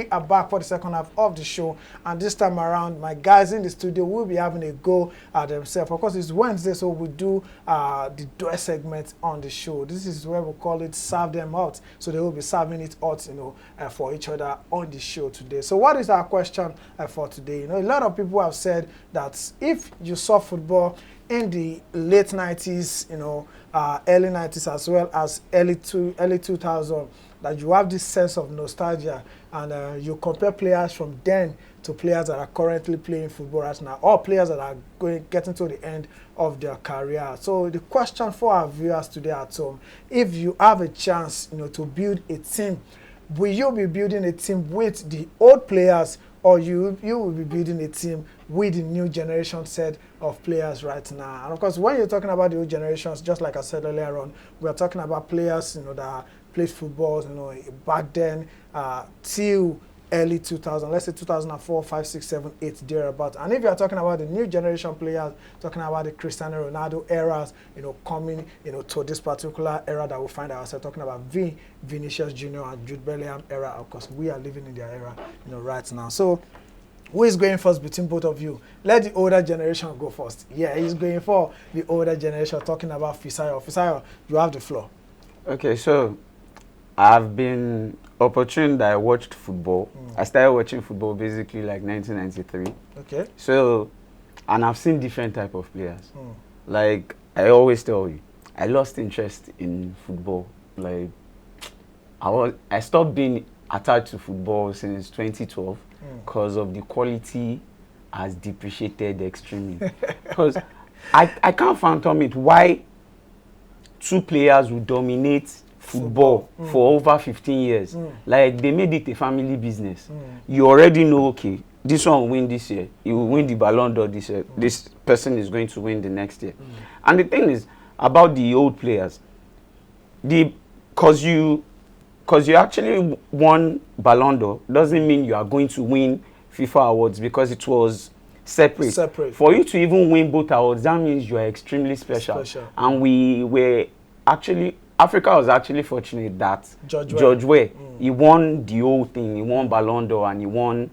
we are back for the second half of the show, and this time around, my guys in the studio will be having a go at themselves. Of course, it's Wednesday, so we do the duet segment on the show. This is where we call it serve them out. So they will be serving it out, for each other on the show today. So what is our question for today? A lot of people have said that if you saw football in the late 90s, early 90s, as well as early 2000, that you have this sense of nostalgia, and you compare players from then to players that are currently playing football right now, or players that are getting to the end of their career. So the question for our viewers today at home: if you have a chance, to build a team, will you be building a team with the old players, or you will be building a team with the new generation set of players right now? And of course, when you're talking about the old generations, just like I said earlier on, we are talking about players, that played football, back then till early 2000, let's say 2004, 5, 6, 7, 8, thereabout. And if you are talking about the new generation players, talking about the Cristiano Ronaldo eras, coming, to this particular era that we find ourselves talking about, Vinicius Jr. and Jude Bellingham era. Of course, we are living in their era, right now. So who is going first between both of you? Let the older generation go first. Yeah, he's going for the older generation, talking about Fisayo. Fisayo, you have the floor. Okay, so I've been opportune that I watched football. I started watching football basically like 1993. Okay. So, and I've seen different type of players. Like I always tell you, I lost interest in football. Like I stopped being attached to football since 2012 because of the quality has depreciated extremely. Because I can't fathom it why two players will dominate football for over 15 years. Like they made it a family business. You already know, okay, this one will win this year. He will win the Ballon d'Or this year. This person is going to win the next year. And the thing is about the old players, because you actually won Ballon d'Or doesn't mean you are going to win FIFA awards, because it was separate. For you to even win both awards, that means you are extremely special. And we were actually, Africa was actually fortunate that George Weah, he won the whole thing. He won Ballon d'Or and he won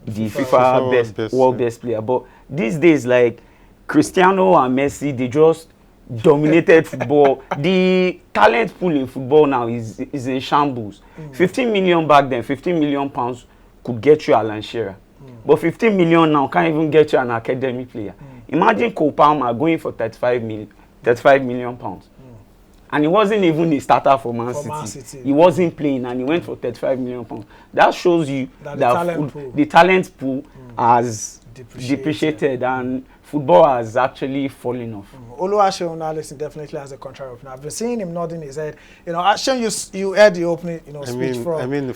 the FIFA world best player. But these days, like Cristiano and Messi, they just dominated football. The talent pool in football now is in shambles. 15 million back then, 15 million pounds could get you Alan Shearer. But 15 million now can't even get you an academy player. Imagine Cole Palmer going for 35 million pounds. And he wasn't even a starter for Man City. He wasn't playing and he went for 35 million pounds. That shows you that the talent pool has depreciated and football has actually fallen off. Oluwaseun definitely has a contrary opinion. I've been seeing him nodding his head. Ashton, you heard the opening, speech from.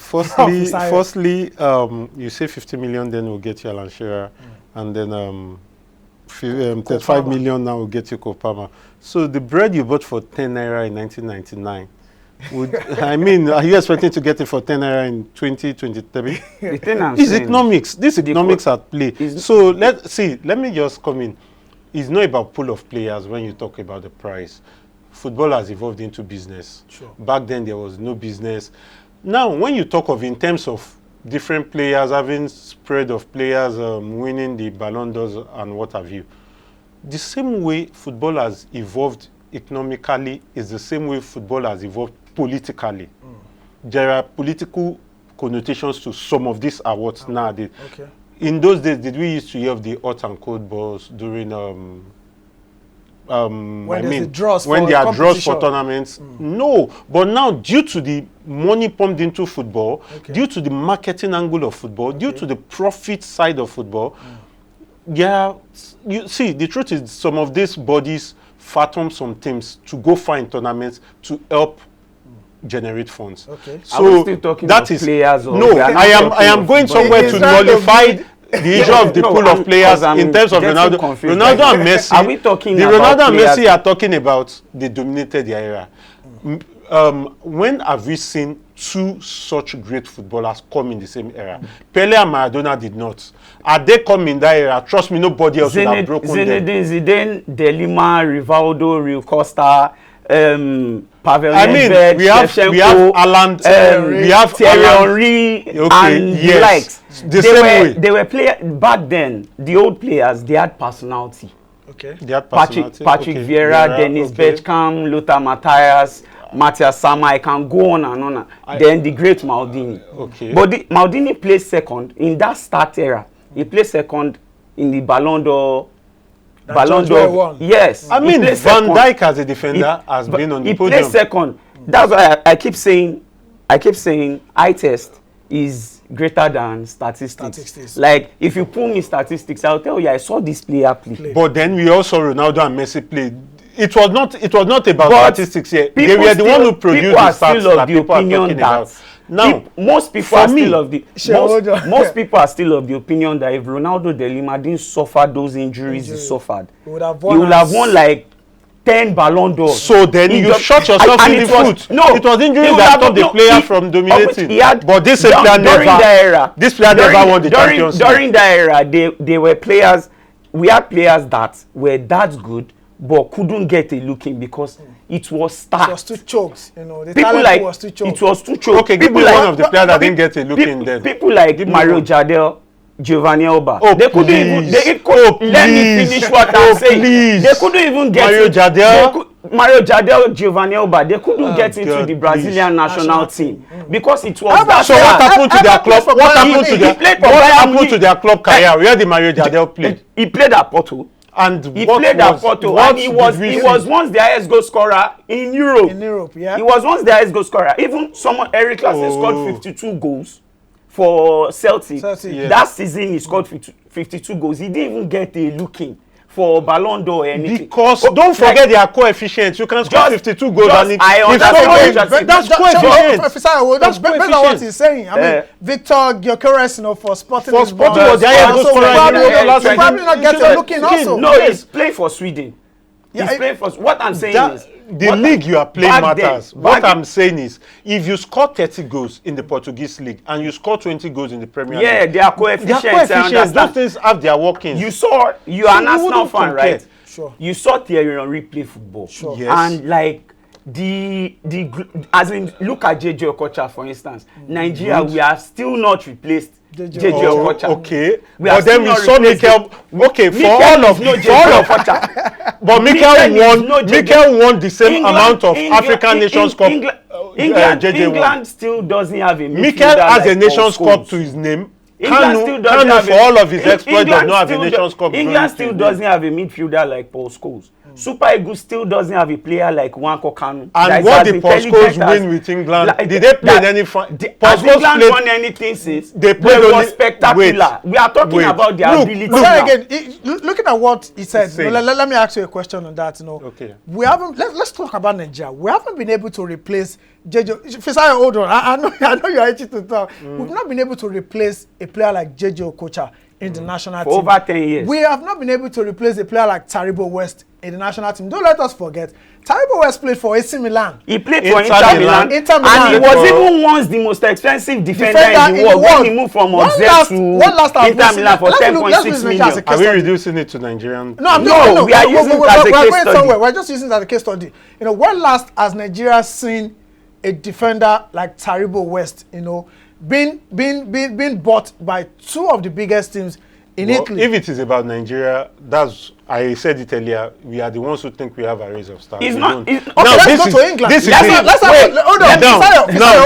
Firstly, you say 50 million, then we'll get you Alan Shearer, and then 35 million now will get you Kopama. So the bread you bought for 10 naira in 1999, are you expecting to get it for 10 naira in 2023? It's economics. This economics at play. So let me just come in. It's not about pool of players when you talk about the price. Football has evolved into business. Sure. Back then there was no business. Now when you talk of in terms of different players, having spread of players winning the Ballon d'Ors and what have you, the same way football has evolved economically is the same way football has evolved politically. There are political connotations to some of these awards nowadays. Okay. In those days, did we used to hear of the hot and cold balls during when there are draws for tournaments? No, but now due to the money pumped into football, due to the marketing angle of football, due to the profit side of football, you see, the truth is some of these bodies fathom some teams to go find tournaments to help generate funds. Okay. So that is players. No, I am going somewhere to nullify the issue of the pool of players in terms of Ronaldo and Messi. Are we talking the Ronaldo and Messi are talking about they dominated the era. When have we seen two such great footballers come in the same era? Pele and Maradona did not. Had they come in that era, trust me, nobody else would have broken them. Zinedine Zidane, De Lima, Rivaldo, Rui Costa, Pavel I mean, Nedved, we have Alan, we have Thierry Alan, Henry, okay, and yes, the likes. the same way. They were players back then. The old players, they had personality. Okay. They had Patrick personality. Okay. Vieira, Dennis Bergkamp, Lothar Matthäus, Matthias Sammer. I can go on and on. Then the great Maldini. Okay. But Maldini played second in that start era. He played second in the Ballon d'Or. Yes. I mean, Van Dijk as a defender has been on the podium. He played second. That's why I keep saying eye test is greater than statistics. Like, if you pull me statistics, I'll tell you I saw this player play. But then we also Ronaldo and Messi play. It was not about statistics here. They were the one who produced the stats that people are talking about. Now, most people are still of the most people are still of the opinion that if Ronaldo de Lima didn't suffer those injuries he suffered, he would have won like 10 Ballon d'Or. So then you shot yourself in the foot. No, it was injuries that stopped the player from dominating. But this player never won the Champions League. During that era, they were players. We had players that were that good, but couldn't get a look in because it was stacked. It was too choked, you know. The people talent like was too choked. It was too choked. Okay, give me one of the players that didn't get a look in then. People like Mario Jardel, Giovanni Elba. Oh, they couldn't even. Let me finish what I'm saying. They couldn't even get Mario Jardel. Mario Jardel, Giovanni Elba. They couldn't get into the Brazilian national team because it was. So what happened to their club? What happened to their club career? Where did Mario Jardel play? He played at Porto. And he played at Porto, and he was once the highest goal scorer in Europe. In Europe, yeah. He was once the highest goal scorer. Even Eric Lassen scored 52 goals for Celtic. Yeah. That season, he scored 52 goals. He didn't even get a look in for Ballon d'Or or anything. Because don't forget their coefficients. You can score 52 goals and that's coefficient. Based on what he's saying, I mean, Victor Gyökeres, you know, for Sporting was the highest goal scorer in Europe. Probably not get a look in also. No, he's playing for Sweden. He's playing for. What I'm saying is. The league you are playing matters. What I'm saying is, if you score 30 goals in the Portuguese league and you score 20 goals in the Premier League, yeah, they are coefficients. Those things have their workings. You are an Arsenal fan, right? Sure. You saw Thierry Henry play football. Sure. Yes. And like as in, look at JJ Okocha, for instance. Nigeria, we have still not replaced JJ Okocha. Okay. But then we saw Mikel. Okay, for all of Okocha. But Mikel won the same amount of African Nations Cup. England still doesn't have a midfielder. Mikel has a Nations Cup to his name. Kanu, for all of his exploits, does not have a Nations Cup. England still doesn't have a midfielder like Paul Scholes. Super Eagles still doesn't have a player like Nwankwo Kanu. And what did Paul Scholes win with England? Did they play any fun? Has England won anything since? They was spectacular. We are talking about their ability. But again, looking at what he said, let me ask you a question on that. You know, okay. We haven't. Let's talk about Nigeria. We haven't been able to replace JJ. Fisayo, hold on. I know you're itching to talk. We've not been able to replace a player like JJ Okocha in the national team. For over 10 years. We have not been able to replace a player like Taribo West in the national team. Don't let us forget, Taribo West played for AC Milan. He played for Inter Milan. And he was even once the most expensive defender in the world when he moved from Oxford to Inter Milan for 10.6 million. Are we reducing it to Nigerian? No, we are using it as a case study. We're just using it as a case study. You know, when last has Nigeria seen a defender like Taribo West, you know, being bought by two of the biggest teams in Italy? If it is about Nigeria, I said it earlier, we are the ones who think we have a race of stars. Okay, let's go to England.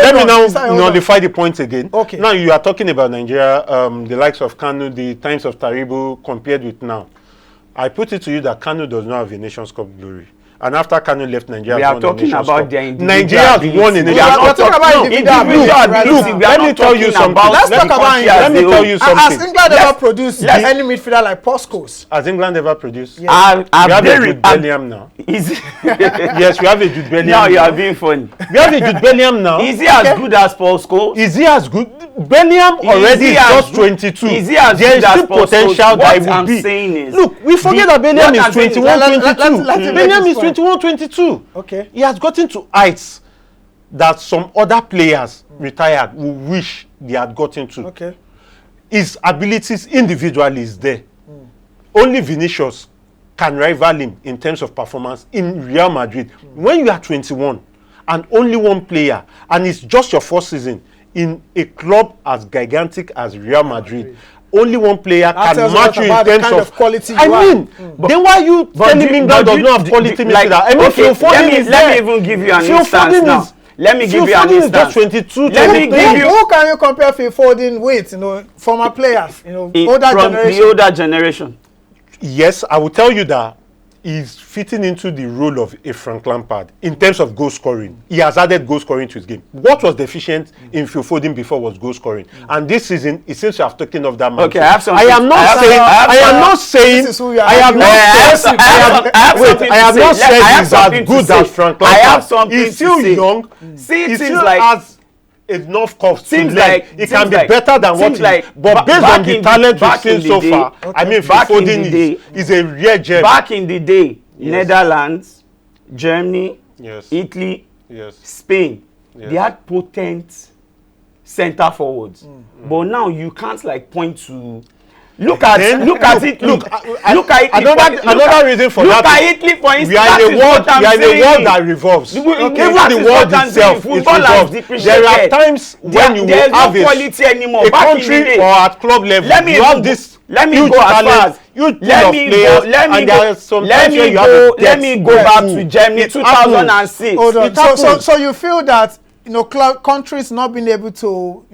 Let me now nullify the point again. Okay. Now you are talking about Nigeria, the likes of Kanu, the times of Taribo compared with now. I put it to you that Kanu does not have a Nations Cup glory. And after Kanu left Nigeria, we are talking about their individual. Nigeria has won in the Nations Cup. We are talking about individual. Let me tell you something. Let's talk about Let me tell you something. Has England ever produced any midfielder like Paul Scholes? Has England ever produced? We have a Jude Bellingham now. Yes, we have a Jude Bellingham. Now you are being funny. We have a Jude Bellingham now. Is he as good as Paul Scholes? Is he as good? Bellingham already is just 22. Is he as there is good still as Paul potential Scholes? that What will I'm be. saying is, look, we forget that Bellingham is 21, 22. Bellingham is 21, 22. Okay. He has gotten to heights that some other players retired will wish they had gotten to. Okay. His abilities individually is there. Only Vinicius can rival him in terms of performance in Real Madrid. When you are 21 and only one player, and it's just your first season in a club as gigantic as Real Madrid, only one player can match you in terms of quality. I mean, then why are you telling me England does not have quality midfielder? I mean, Phil Foden is there. Let me even give you an instance now. Let me give you an instance. 22, Let me give you. Who can you compare Phil Foden with? You know, former players. You know, The older generation. Yes, I will tell you that he's fitting into the role of a Frank Lampard in terms of goal scoring. He has added goal scoring to his game. What was deficient in Phil Foden before was goal scoring, and this season he seems to have taken off that man. Okay, I have something. I am not saying he's as good as Frank Lampard. I have something. He's still young. See, he still has enough cups to learn. It can be better than what he is. But based on the talent we've seen so far, I mean, Phil Foden is a rare gem. Back in the day, Netherlands, Germany, Italy, Spain, they had potent center forwards. But now you can't like point to. Look at it. Look at it. Another reason for that. Look at Italy, for instance. We are in a world that revolves. Even the world itself is revolves. There are times when you will have a country or at club level. You have this huge talent, huge pool of players, and there are some times where you have a let me go back to Germany 2006. So you feel that countries not being able to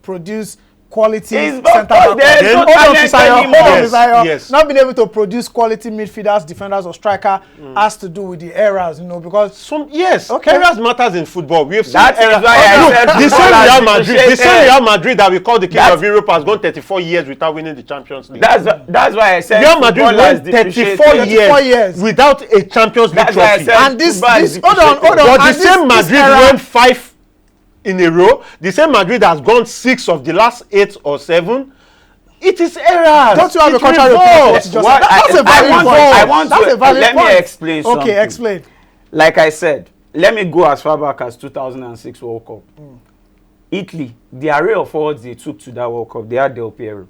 produce quality center back. Not being able to produce quality midfielders, defenders, or striker has to do with the eras, because eras matters in football. We have seen the same Real Madrid that we call the king of Europe has gone 34 years without winning the Champions League. That's why I said Real Madrid won 34 years without a Champions League trophy. And this hold on. But the same Madrid won 5 in a row. The same Madrid has gone 6 of the last 8 or 7. It is errors. Don't you have a contrary opinion? That's a valid point. That's a valid point. Let me explain something. Okay, explain. Like I said, let me go as far back as 2006 World Cup. Italy, the array of forwards they took to that World Cup, they had Del Piero,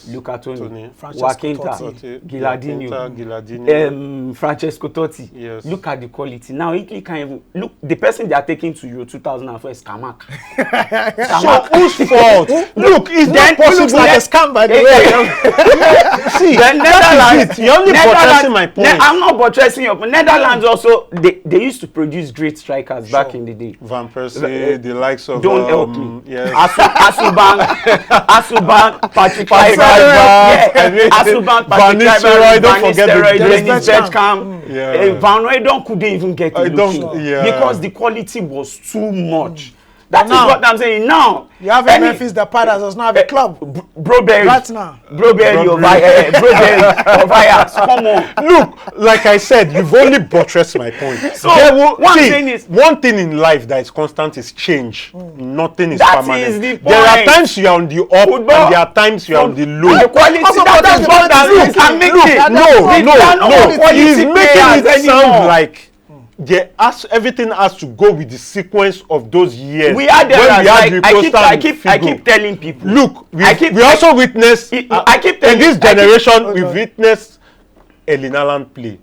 Luca Toni, Joaquinta, Gilardino, Francesco Totti. Look at the quality. Now Italy can't even look. The person they are taking to Euro 2004 is Kamak. So whose fault? Look, it's not possible. Looks like a scam, by the way. See, the Netherlands. You're only buttressing my point. I'm not buttressing your point. Netherlands also they used to produce great strikers back in the day. Van Persie, the likes of don't help me. Asuban, Patrick Asuban, Van Nistelrooy, don't forget Dennis Bergkamp. Van Rooydonk couldn't even get it because the quality was too much. That is what I'm saying. Now you have a Memphis Depay that does not have a club. Broberry right now. Broberry of Ajax. Come on. Look, like I said, you've only buttressed my point. So one thing in life that is constant is change. Nothing is permanent. Is the point. There are times you are on the up and there are times you are on the low. The quality that is what I'm making. No. He's making it sound like everything has to go with the sequence of those years. We are there. I keep telling people. Look, we also witnessed. I keep telling in this generation we witnessed Erling Haaland play.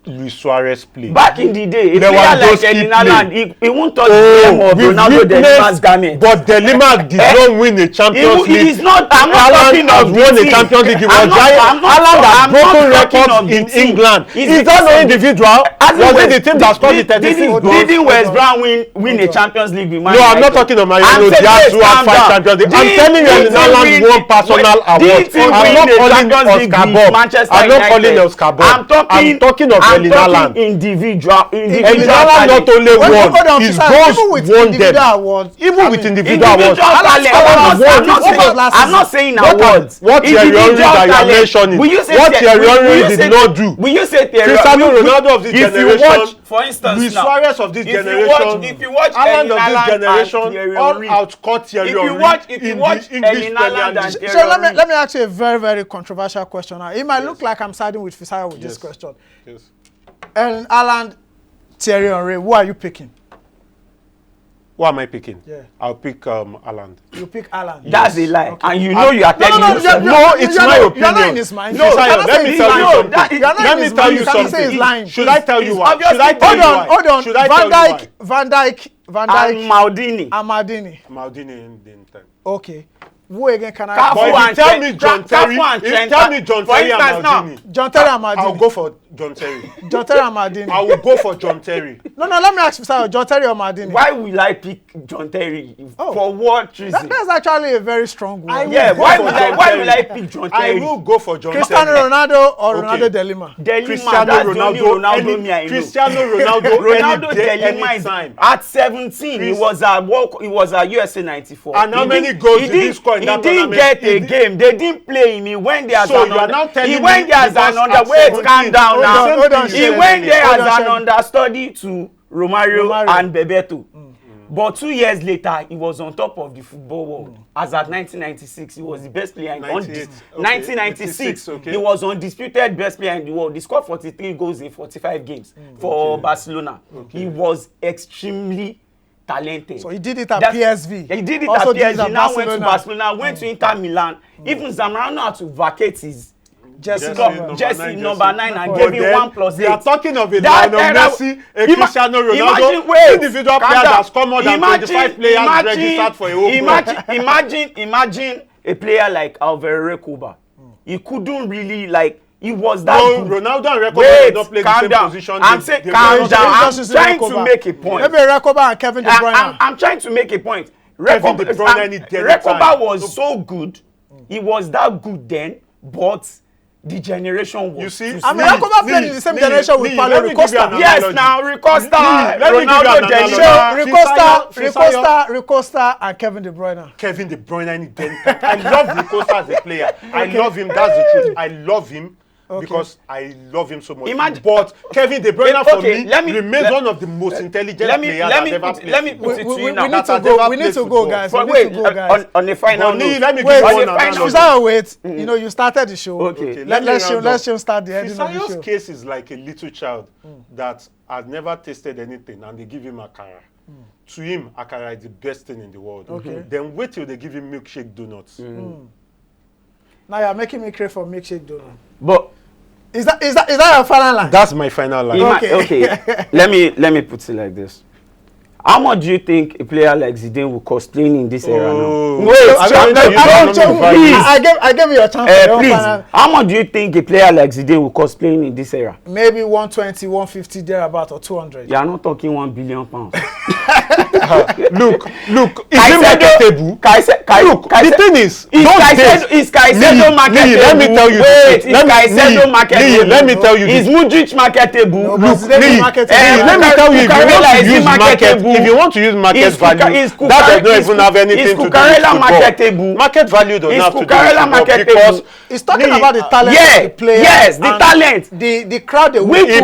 Luis Suarez play. Back in the day, a player like Erling Haaland, he won't touch the name of Ronaldo De Lima's garment. But De Lima did not win a Champions League. He's not. I'm not talking of won a Champions League. He was giant. Haaland has broken records in England. Is that no individual? Was it the team that scored the 36 goals? Didn't West Brom win a Champions League with Man United? No, I'm not talking of Man United. They have to have 5 Champions League. I'm telling you, Erling Haaland won personal awards. I'm not calling Oscar Bob. I'm not calling Oscar Bob. I'm talking of Erling Haaland. Individual Erling Haaland not only won, his goals won them. Even with individual awards. I'm not saying awards. What Thierry Henry that you are mentioning, what Thierry Henry did not do. Cristiano Ronaldo of this generation, for instance, Luis Suarez of this generation, if you watch Haaland of this generation, all outcut Thierry Henry in the English Premier League. So let me ask you a very, very controversial question now. It might look like I'm siding with Fisayo with this question. Erling Haaland, Thierry Henry, who are you picking? What am I picking? Yeah. I'll pick Haaland. You pick Haaland. That's a lie. Okay. And you know you are telling yourself. No, it's my opinion. You're not in his mind. No, let me tell you something. Let me tell you something. Should I tell you why? Should I tell you why? Hold on. Should I tell you why? Van Dijk. And Maldini. Maldini in the time. Okay. Who again can I? But if you tell me John Terry, and Maldini. John Terry and Maldini. I'll go for John Terry. John Terry and Maldini. I will go for John Terry. No, let me ask you, sir, John Terry or Maldini? Why will I pick John Terry? For what reason? That's actually a very strong one. Why will I pick John Terry? I will go for John Terry. Cristiano Ronaldo or Ronaldo De Lima? Cristiano Ronaldo. Ronaldo De Lima at 17, he was at USA 94. And how many goals did he score in that tournament? He didn't get a game. They didn't play him. He went there as so an you are now telling he me went there as an under. Wait, calm down now. He went there as an understudy to Romario and Bebeto. But 2 years later, he was on top of the football world. As at 1996, he was the best player in 1996. Okay. He was undisputed best player in the world. He scored 43 goals in 45 games for Barcelona. He was extremely talented. So he did it at PSV. He did it at PSV. Now went to Barcelona, went to Inter Milan. Even Zamorano had to vacate his Jesse number 9 and gave him 1+8. We are talking of a Lionel Messi, a Cristiano Ronaldo, individual player that's come more than 25 players registered for a whole Imagine a player like Alvaro Recoba. He couldn't really he was that good. Ronaldo and Recoba did not play the same position. I'm saying calm down. I'm trying to make a point. Maybe Recoba and Kevin De Bruyne. I'm trying to make a point. Recoba was so good. He was that good then, but the generation was. You see, I mean, Recoba played in the same generation with Paulo Ricosta. Yes, now Ricosta, Ronaldo, Ricosta, and Kevin De Bruyne. Kevin De Bruyne in the I love Ricosta as a player. I love him. That's the truth. I love him. Because I love him so much. But Kevin De Bruyne for me remains one of the most intelligent players I've ever played. Let me put it to you now. We need to go, guys. On the final note. Let me give you wait. You started the show. Okay. Let's start the ending of the show. Fisayo's case is like a little child that has never tasted anything and they give him akara. To him, akara is the best thing in the world. Okay. Then wait till they give him milkshake donuts. Now you're making me crave for milkshake donut. But is that your final line? That's my final line. Okay. let me put it like this. How much do you think a player like Zidane will cost playing in this era now? Wait, I gave you a chance. Please, how much do you think a player like Zidane will cost playing in this era? Maybe 120, 150 thereabout, or 200. You are not talking £1 billion. Look, is it marketable? Look, the thing is Caicedo marketable? Let me tell you. Wait, is Caicedo marketable? Let me tell you. Is Mudryk marketable? Look, let me tell you. If you want to use market value, that does not even have anything to do with football. Market value does not have to do with football because it's talking about the talent of the player. Yes, the talent. The crowd. Which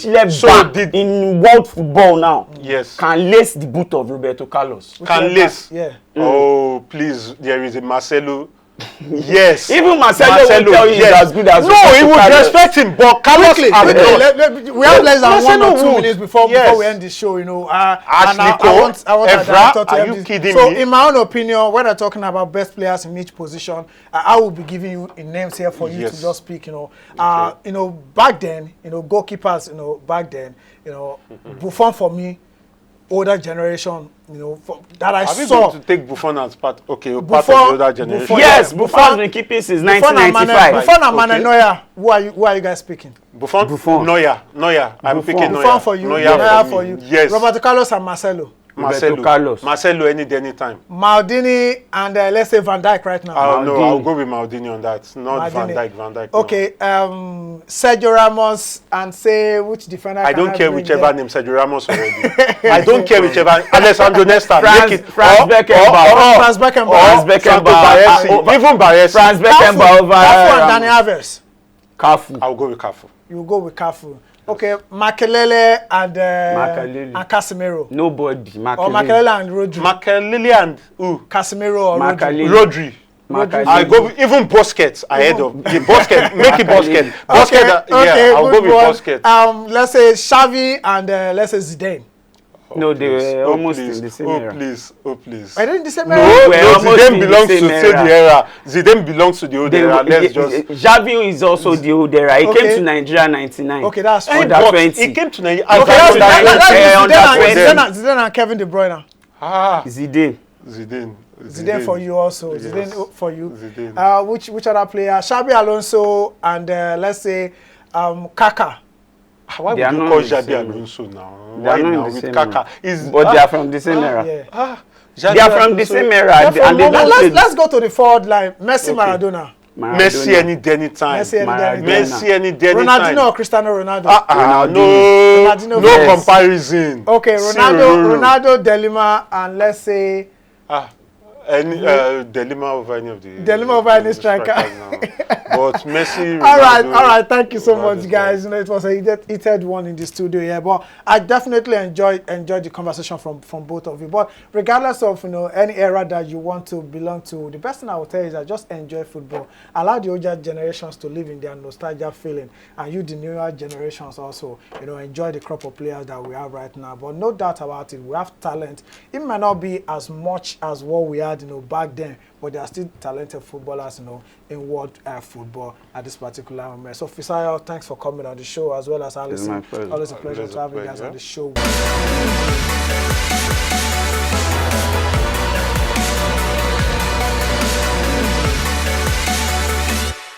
left back in world football now can lace the boot of Roberto Carlos? Can lace? Yeah. Oh, please, there is a Marcelo. Yes. Even Marcelo will tell you he's as good as he would respect him, but Carlos we have less than 1 or 2 minutes before we end the show, Ashley Cole, Evra, are you kidding me? So, in my own opinion, when I'm talking about best players in each position, I will be giving you names here for you to just pick. Back then, goalkeepers, back then, Buffon for me. Older generation, that I saw. Are we going to take Buffon as part of the older generation? Yes, Buffon has been keeping since 1995. Buffon and Manuel Neuer. Who are you guys picking? Buffon. Neuer. I'm picking Neuer. Buffon for you. Neuer for you. Yes. Roberto Carlos and Marcelo. Marcelo any time. Maldini and let's say Van Dijk right now. No, I'll go with Maldini on that. Not Maldini. Van Dijk. Okay, Sergio Ramos and say which defender. I don't care whichever name Sergio Ramos already. I don't care whichever. Alessandro Nesta. Franz Beckenbauer. Even Baresi. Franz Beckenbauer over Cafu and Dani Alves. Cafu. I'll go with Cafu. You go with Cafu. Okay, Makelele and Casemiro. Nobody. Or Makelele and Rodri. Makelele and who? Casemiro or Rodri. I go with even Busquets ahead of the Busquets. Make it Busquets. Okay, I'll go with Busquets. Let's say Xavi and let's say Zidane. No, they were almost in the same era. Oh, please. Oh, please. Are they in the same No, era? Zidane belongs to the era. Zidane belongs to the old era. Let's just... Xavi is also the old era. He came to Nigeria 99. Okay, that's fine. Under 20. He came to Nigeria. Okay, that's Zidane and Kevin De Bruyne. Zidane for you also. Yes. Zidane for you. Zidane. Which other player? Xabi Alonso and let's say Kaka. Why would you call Xabi Alonso now? Why now with Kaka? But they are from the same era. Yeah. They are from the same era. Let's go to the forward line. Messi, Maradona. Messi any time. Messi any time. Ronaldinho or Cristiano Ronaldo? No comparison. Okay, Ronaldo, Delima, and let's say Delima over any of the Delima over any striker. But Messi. all right. Thank you so much, guys. You know, it was a heated one in the studio here, but I definitely enjoyed the conversation from both of you. But regardless of any era that you want to belong to, the best thing I will tell you is that just enjoy football. Allow the older generations to live in their nostalgia feeling, and you, the newer generations, also enjoy the crop of players that we have right now. But no doubt about it, we have talent. It might not be as much as what we had back then, but there are still talented footballers in world football at this particular moment. So Fisayo, thanks for coming on the show, as well as Alison. Always a pleasure to have you guys on the show.